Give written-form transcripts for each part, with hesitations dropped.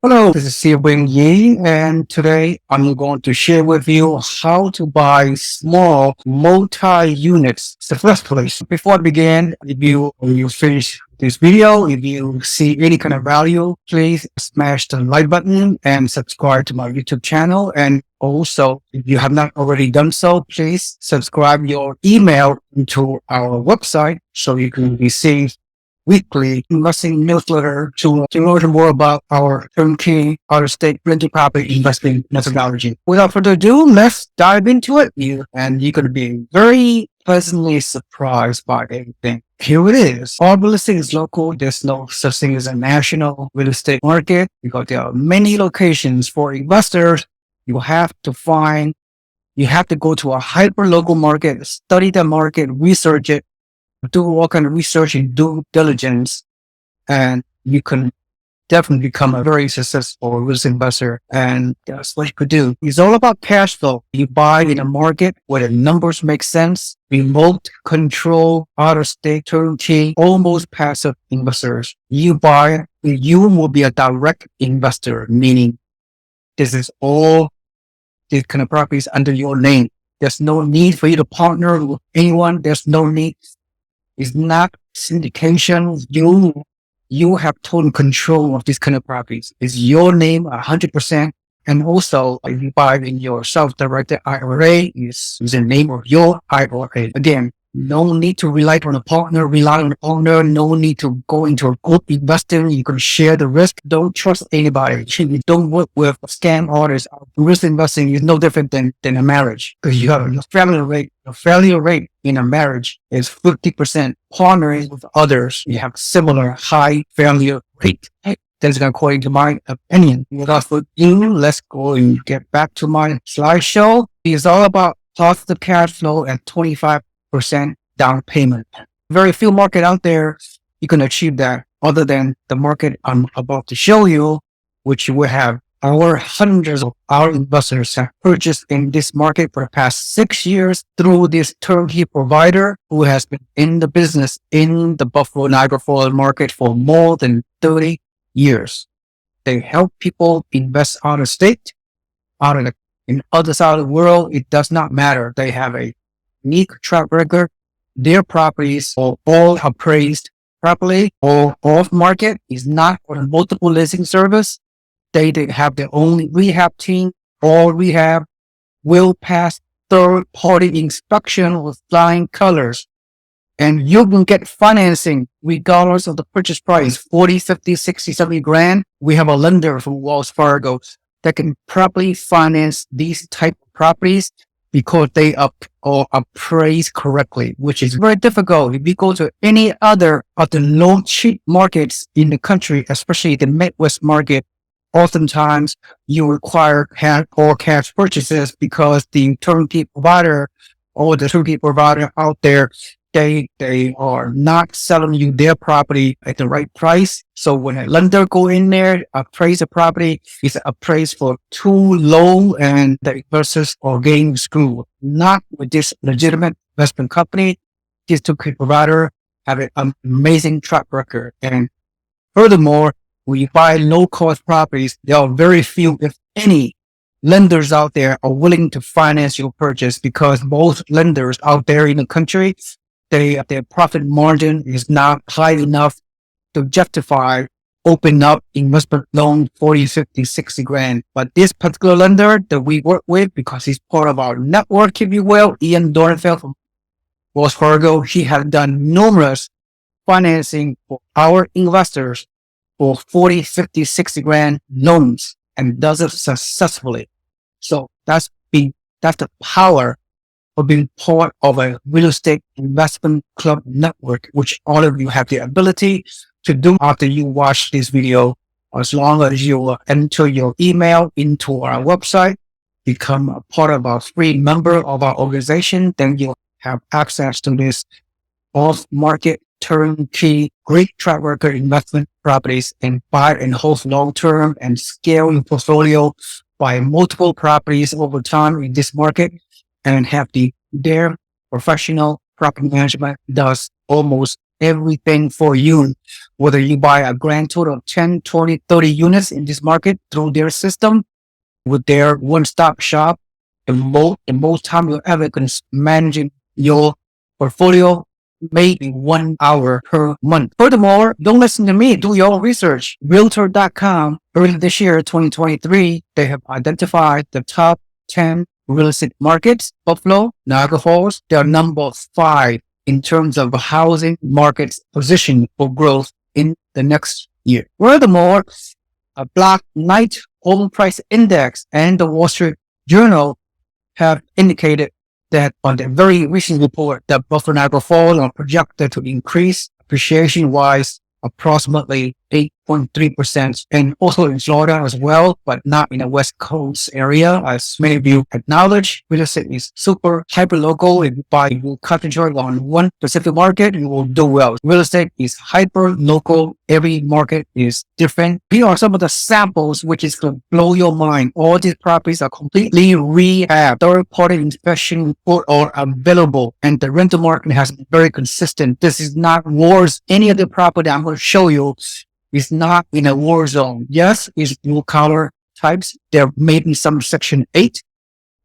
Hello, this is Wing Yi, and today I'm going to share with you how to buy small multi-units successfully. Before I begin, if you finish this video, if you see any kind of value, please smash the like button and subscribe to my YouTube channel. And also, if you have not already done so, please subscribe your email to our website so you can receive weekly investing newsletter to learn more about our turnkey out-of-state rental property investing methodology. Without further ado, let's dive into it. You're going to be very pleasantly surprised by everything. Here it is. All real estate is local. There's no such thing as a national real estate market because there are many locations for investors. You have to go to a hyper local market, study the market, research it, do all kind of research and due diligence, and you can definitely become a very successful real estate investor. And that's what you could do. It's all about cash flow. You buy in a market where the numbers make sense, remote control, out of state, turnkey, almost passive investors. You will be a direct investor, meaning this is all these kind of properties under your name. There's no need for you to partner with anyone. There's no need. It's not syndication. You have total control of this kind of properties. It's your name 100%. And also, if you buy in your self-directed IRA, is the name of your IRA. Again, no need to rely on a partner. No need to go into a group investing. You can share the risk. Don't trust anybody. You don't work with scam artists. Risk investing is no different than a marriage because you have your failure rate. Your failure rate in a marriage is 50%. Partnering with others, you have similar high failure rate. That's according to my opinion. Without further ado, let's go and get back to my slideshow. It's all about positive cash flow and 25% down payment. Very few market out there you can achieve that other than the market I'm about to show you, which will have hundreds of our investors have purchased in this market for the past 6 years through this turnkey provider who has been in the business in the Buffalo Niagara Falls market for more than 30 years. They help people invest out of state, in other side of the world. It does not matter. They have a unique track record. Their properties are all appraised properly or off market. Is not on a multiple listing service. They have their own rehab team. All rehab will pass third party inspection with flying colors. And you can get financing regardless of the purchase price, 40, 50, 60, 70 grand. We have a lender from Wells Fargo that can properly finance these type of properties because they are appraised correctly, which is very difficult. If you go to any other of the low cheap markets in the country, especially the Midwest market, oftentimes you require cash purchases because the turnkey provider out there, they are not selling you their property at the right price. So when a lender go in there, appraise the property, it's appraised for too low and the investors are getting screwed. Not with this legitimate investment company. This turnkey provider have an amazing track record. And furthermore, when you buy low cost properties, there are very few, if any, lenders out there are willing to finance your purchase because most lenders out there in the country, their profit margin is not high enough to justify open up investment loan 40, 50, 60 grand. But this particular lender that we work with, because he's part of our network, if you will, Ian Dornfeld from Wells Fargo, he has done numerous financing for our investors for 40, 50, 60 grand loans and does it successfully. So that's the power of being part of a real estate investment club network, which all of you have the ability to do after you watch this video. As long as you enter your email into our website, become a part of our free member of our organization, then you'll have access to this off-market turnkey, great track record investment properties and buy and hold long-term and scale your portfolio by multiple properties over time in this market and have their professional property management does almost everything for you Whether you buy a grand total of 10, 20, 30 units in this market through their system, with their one-stop shop, the most time you're ever going to managing your portfolio, maybe 1 hour per month. Furthermore, don't listen to me. Do your own research. Realtor.com, early this year, 2023, they have identified the top 10 real estate markets. Buffalo, Niagara Falls, they are number 5 in terms of housing market's position for growth in the next year. Furthermore, a Black Knight Home Price Index and the Wall Street Journal have indicated that on the very recent report that Buffalo Niagara Falls are projected to increase appreciation-wise approximately 8.3%, and also in Florida as well, but not in the West Coast area. As many of you acknowledge, real estate is super hyper local. If you concentrate on one specific market, you will do well. Real estate is hyper local. Every market is different. Here are some of the samples which is going to blow your mind. All these properties are completely rehab. Third-party inspection report are available, and the rental market has been very consistent. This is not wars. Any of the property I'm going to show you is not in a war zone. Yes, it's blue collar types. There may be some Section 8,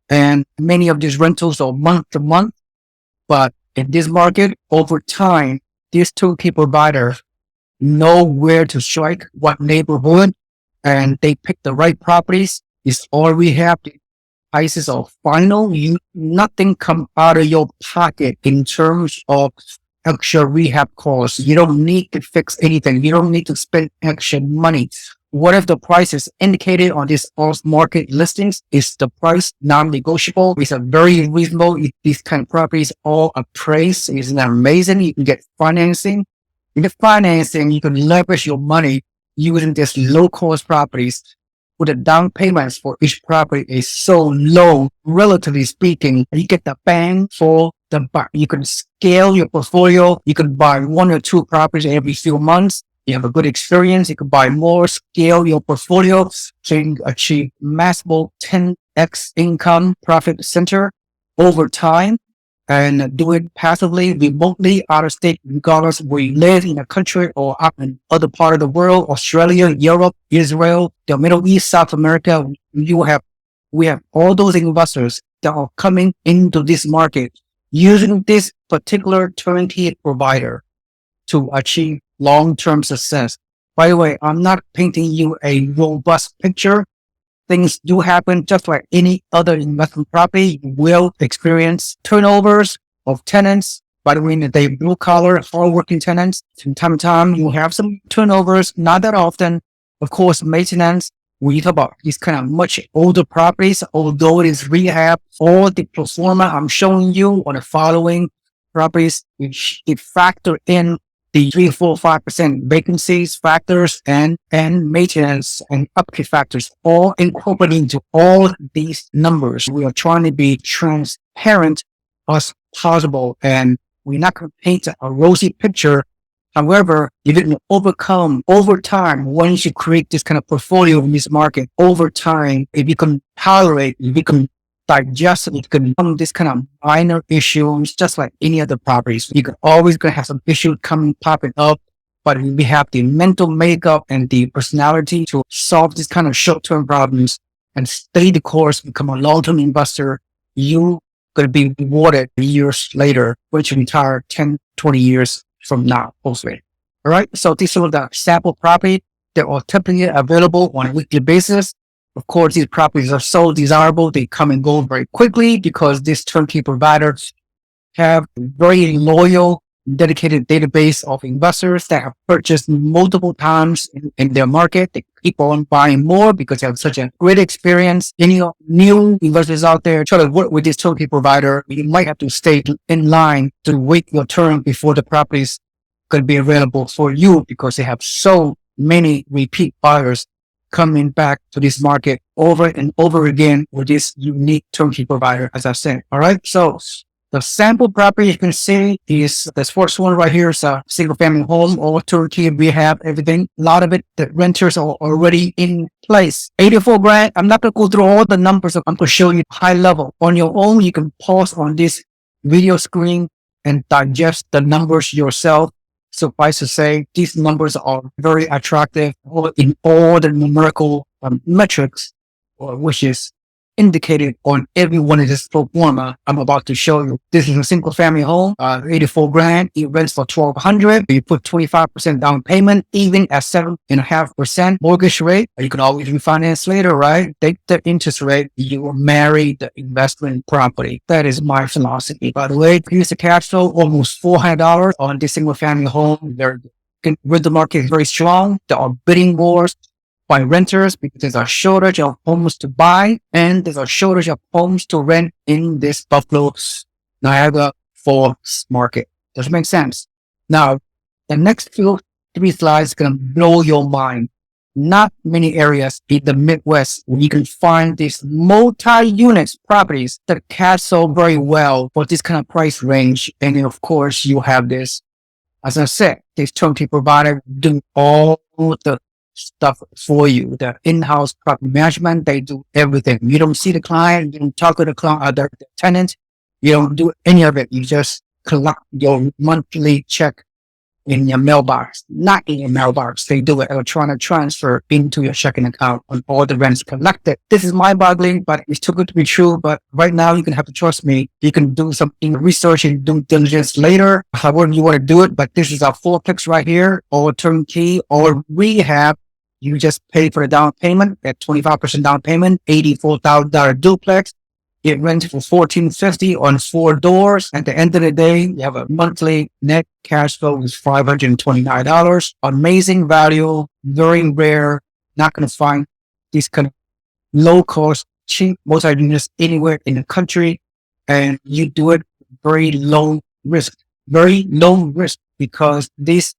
and many of these rentals are month to month. But in this market, over time, these turnkey providers know where to strike, what neighborhood, and they pick the right properties. It's all we have. The prices are final. Nothing come out of your pocket in terms of extra rehab costs. You don't need to fix anything. You don't need to spend extra money. What if the price is indicated on these off-market listings? Is the price non-negotiable? It's a very reasonable. If these kind of properties all appraised, isn't that amazing? You can get financing. In the financing, you can leverage your money using these low-cost properties, with the down payments for each property is so low, relatively speaking. You get the bang for the buck. You can scale your portfolio. You can buy 1 or 2 properties every few months. You have a good experience. You can buy more, scale your portfolio, so you can achieve massive 10x income profit center over time, and do it passively, remotely, out of state, regardless where you live in a country or up in other part of the world, Australia, Europe, Israel, the Middle East, South America. We have all those investors that are coming into this market using this particular turnkey provider to achieve long-term success. By the way, I'm not painting you a robust picture. Things do happen just like any other investment property. You will experience turnovers of tenants. By the way, they blue collar, hard-working tenants. From time to time, you have some turnovers, not that often. Of course, maintenance. We talk about these kind of much older properties, although it is rehab. All the pro forma I'm showing you on the following properties, which it factor in the 3, 4, 5% vacancies factors and maintenance and upkeep factors, all incorporated into all these numbers. We are trying to be transparent as possible, and we're not going to paint a rosy picture. However, if you can overcome over time, once you create this kind of portfolio in this market, over time, if you can tolerate, if you can digest it, you can come this kind of minor issues, just like any other properties. You can always gonna have some issues popping up, but we have the mental makeup and the personality to solve this kind of short-term problems and stay the course, become a long-term investor. You going to be rewarded years later, which retire 10, 20 years from now, hopefully. All right. So these are the sample property that are typically available on a weekly basis. Of course, these properties are so desirable. They come and go very quickly because these turnkey providers have a very loyal, dedicated database of investors that have purchased multiple times in their market. They keep on buying more because they have such a great experience. Any new investors out there try to work with this turnkey provider, you might have to stay in line to wait your turn before the properties could be available for you, because they have so many repeat buyers coming back to this market over and over again with this unique turnkey provider, as I said. All right. So the sample property you can see is this first one right here is a single family home, all turnkey. We have everything. A lot of it, the renters are already in place. 84 grand. I'm not going to go through all the numbers. I'm going to show you high level. On your own, you can pause on this video screen and digest the numbers yourself. Suffice to say, these numbers are very attractive in all the numerical metrics, which is indicated on every one of this pro forma I'm about to show you. This is a single family home, 84 grand. It rents for 1,200. You put 25% down payment, even at 7.5% mortgage rate. You can always refinance later, right? Take the interest rate. You will marry the investment property. That is my philosophy. By the way, here's the cash flow, almost $400 on this single family home. The market is very strong. There are bidding wars by renters because there's a shortage of homes to buy and there's a shortage of homes to rent in this Buffalo, Niagara Falls market. Does it make sense? Now, the next three slides are going to blow your mind. Not many areas in the Midwest where you can find these multi-units properties that cash flow very well for this kind of price range. And then, of course, you have this, as I said, this turnkey provider do all the stuff for you. The in-house property management, they do everything. You don't see the client, you don't talk to the client, the tenant, you don't do any of it. You just collect your monthly check in your mailbox, not in your mailbox. They do it electronic transfer into your checking account on all the rents collected. This is mind-boggling, but it's too good to be true. But right now, you can have to trust me. You can do some research and due diligence later, however you want to do it. But this is our fourplex right here, or turnkey, or rehab. You just pay for the down payment at 25% down payment, $84,000 duplex. It rents for $1,450 on 4 doors. At the end of the day, you have a monthly net cash flow is $529. Amazing value, very rare. Not going to find these kind of low cost, cheap multi-units anywhere in the country. And you do it very low risk because this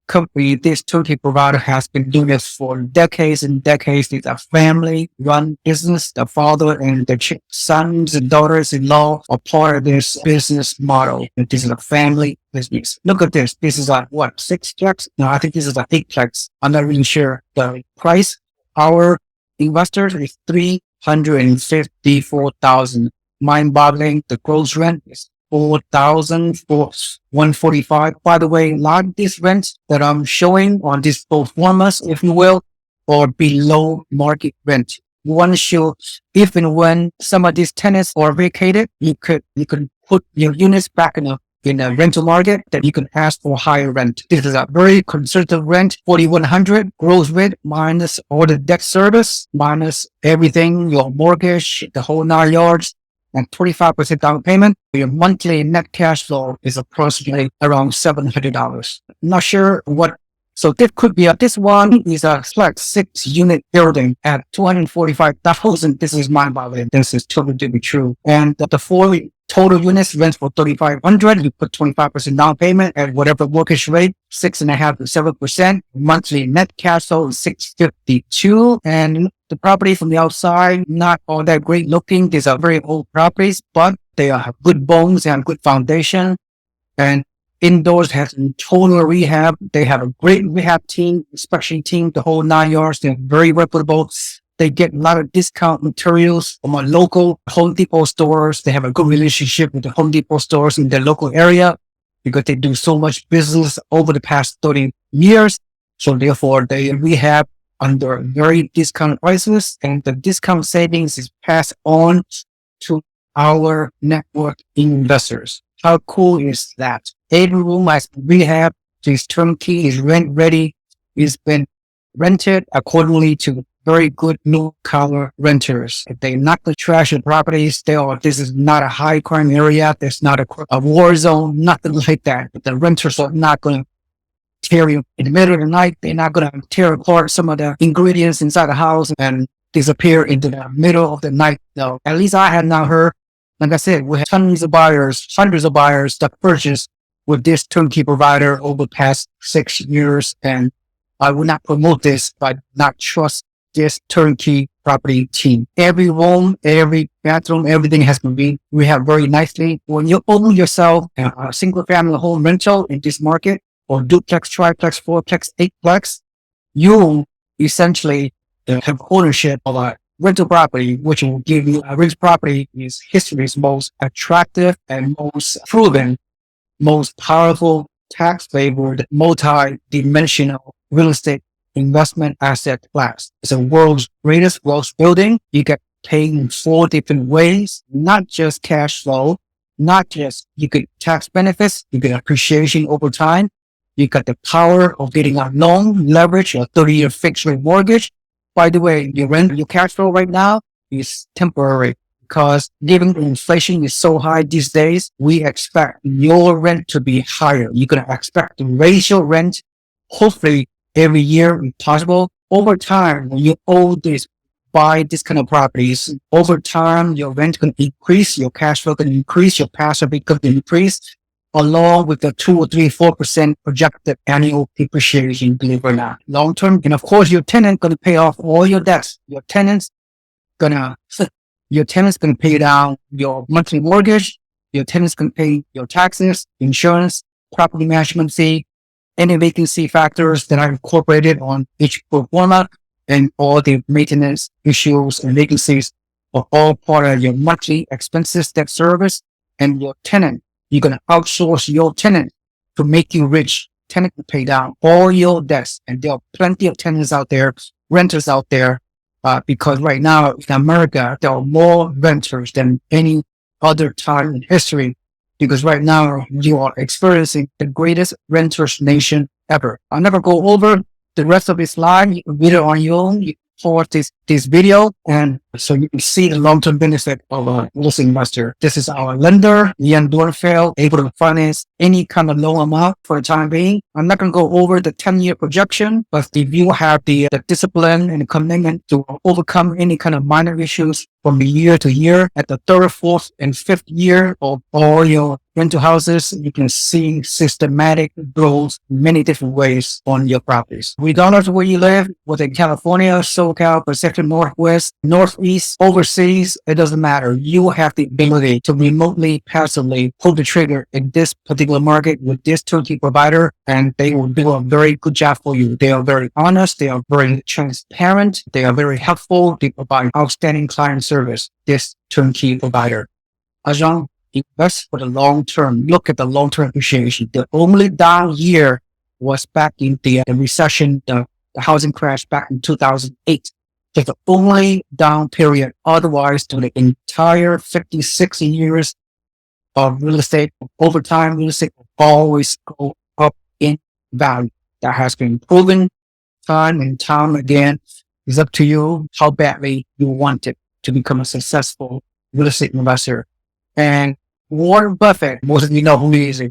company, this turnkey provider has been doing this for decades and decades. It's a family-run business. The father and the sons and daughters-in-law are part of this business model. And this is a family business. Look at this. This is a, what, 6plex? No, I think this is a 8plex. I'm not really sure. The price, our investors is $354,000. Mind-boggling. The gross rent is $4,000 for 145. By the way, a lot of these rents that I'm showing on these pro formas, if you will, are below market rent. Once if and when some of these tenants are vacated, you can put your units back in a rental market that you can ask for higher rent. This is a very conservative rent, $4,100 gross rent minus all the debt service, minus everything, your mortgage, the whole 9 yards. And 25% down payment, your monthly net cash flow is approximately around $700. Not sure what. So this could be this one is a flat 6-unit building at $245,000. This is mind-boggling. This is too good to be true. And the 4 total units rent for $3,500. You put 25% down payment at whatever mortgage rate, 6.5% to 7%. Monthly net cash flow is $652. And the property from the outside, not all that great looking. These are very old properties, but they have good bones and good foundation. And indoors has total rehab. They have a great rehab team, inspection team, the whole 9 yards. They're very reputable. They get a lot of discount materials from a local Home Depot stores. They have a good relationship with the Home Depot stores in their local area because they do so much business over the past 30 years. So therefore, they rehab under very discounted prices, and the discount savings is passed on to our network investors. How cool is that? Every room has been rehab. This turnkey is rent ready. It's been rented accordingly to very good blue collar renters. If they're not going to trash the properties, this is not a high crime area. There's not a war zone, nothing like that. The renters are not going to tear you in the middle of the night. They're not going to tear apart some of the ingredients inside the house and disappear into the middle of the night. No, at least I have not heard. Like I said, we have hundreds of buyers that purchase with this turnkey provider over the past 6 years. And I would not promote this, but not trust this turnkey property team. Every room, every bathroom, everything has been rehabbed very nicely. When you own yourself a single family home rental in this market, or duplex, triplex, fourplex, eightplex, you essentially have ownership of a rental property, which will give you a rental property is history's most attractive and most proven, most powerful tax-favored, multi-dimensional real estate investment asset class. It's the world's greatest wealth building. You get paid in 4 different ways, not just cash flow, not just you get tax benefits, you get appreciation over time. You got the power of getting a loan, leverage, a 30-year fixed rate mortgage. By the way, your rent, your cash flow right now is temporary because given inflation is so high these days, we expect your rent to be higher. You're going to expect to raise your rent, hopefully every year if possible. Over time, when you own this, buy this kind of properties, over time, your rent can increase, your cash flow can increase, your passive income can increase, along with the 2 or 3, 4% projected annual depreciation, believe it or not. Long term, and of course, your tenant going to pay off all your debts. Gonna, your tenant's going to pay down your monthly mortgage. Your tenant's going to pay your taxes, insurance, property management fee, any vacancy factors that are incorporated on each pro forma, and all the maintenance issues and vacancies are all part of your monthly expenses, debt service, and your tenant. You're going to outsource your tenant to make you rich. Tenant will pay down all your debts. And there are plenty of tenants out there, renters out there, because right now in America, there are more renters than any other time in history. Because right now you are experiencing the greatest renters nation ever. I'll never go over the rest of this slide. You can read it on your own. You pause this video, and so you can see the long-term benefit of a real estate investor. This is our lender, Ian Dornfeld, able to finance any kind of loan amount for the time being. I'm not going to go over the 10-year projection, but if you have the discipline and the commitment to overcome any kind of minor issues from year to year, at the third, fourth, and fifth year of all your rental houses, you can see systematic growth in many different ways on your properties. Regardless of where you live, whether in California, SoCal, Pacific Northwest, Northeast, overseas, it doesn't matter. You have the ability to remotely, passively pull the trigger in this particular market with this turnkey provider, and they will do a very good job for you. They are very honest. They are very transparent. They are very helpful. They provide outstanding client service. This turnkey provider. Ajahn, invest for the long term. Look at the long term appreciation. The only down year was back in the recession, the housing crash back in 2008. It's the only down period. Otherwise, to the entire 56 years of real estate, over time, real estate will always go up in value. That has been proven time and time again. It's up to you how badly you want it to become a successful real estate investor. And Warren Buffett, most of you know who he is.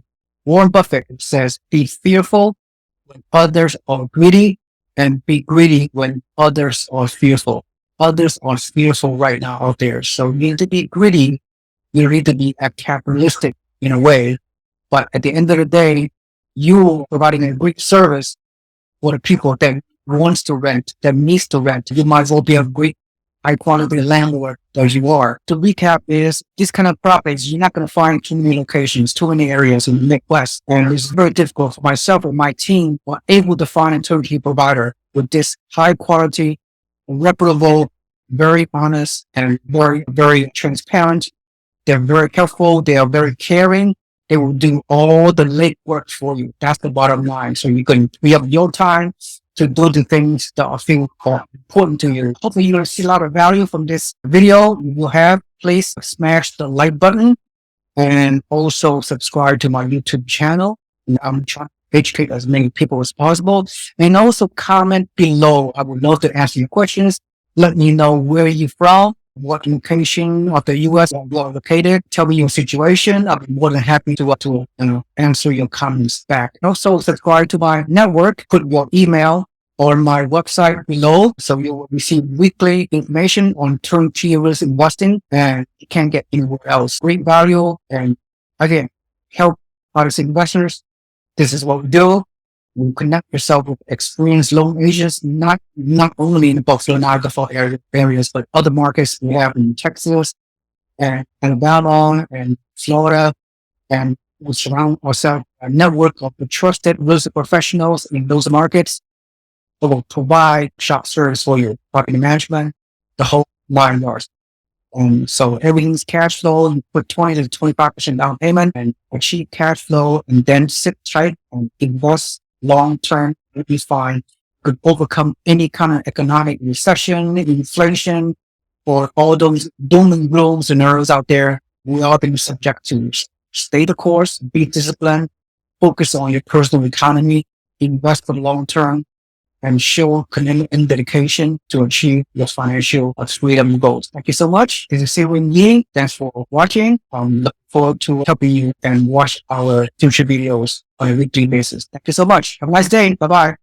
Warren Buffett says, be fearful when others are greedy, and be greedy when others are fearful. Others are fearful right now out there. So you need to be greedy. You need to be capitalistic in a way. But at the end of the day, you providing a great service for the people that wants to rent, that needs to rent. You might as well be a great high quality landlord as you are. To recap is this kind of properties, you're not going to find too many locations, too many areas in the Midwest. And it's very difficult for myself and my team were able to find a turnkey provider with this high quality, reputable, very honest, and very, very transparent. They're very helpful. They are very caring. They will do all the legwork for you. That's the bottom line. So you can free up your time to do the things that I feel are important to you. Hopefully you're going to see a lot of value from this video. You will have, please smash the like button and also subscribe to my YouTube channel. I'm trying to educate as many people as possible. And also comment below. I would love to answer your questions. Let me know where you're from, what location of the U.S. you are located. Tell me your situation. I'll be more than happy to answer your comments back. Also, subscribe to my network. Put your email on my website below, so you will receive weekly information on turnkey real estate investing, and you can't get anywhere else. Great value, and again, help other investors. This is what we do. We connect yourself with experienced loan agents, not only in the Buffalo and Idaho areas, but other markets we have in Texas and Alabama and Florida, and we surround ourselves a network of the trusted real estate professionals in those markets that will provide shop service for you, property management, the whole 9 yards. So everything's cash flow. You put 20 to 25% down payment and achieve cash flow, and then sit tight and invest long term. It'll be fine. Could overcome any kind of economic recession, inflation, or all those doom and gloom scenarios out there. We are being subject to. Stay the course, be disciplined, focus on your personal economy, invest for the long term, and show commitment and dedication to achieve your financial freedom goals. Thank you so much. This is Siwin Yi. Thanks for watching. Look forward to helping you and watch our future videos on a weekly basis. Thank you so much. Have a nice day. Bye bye.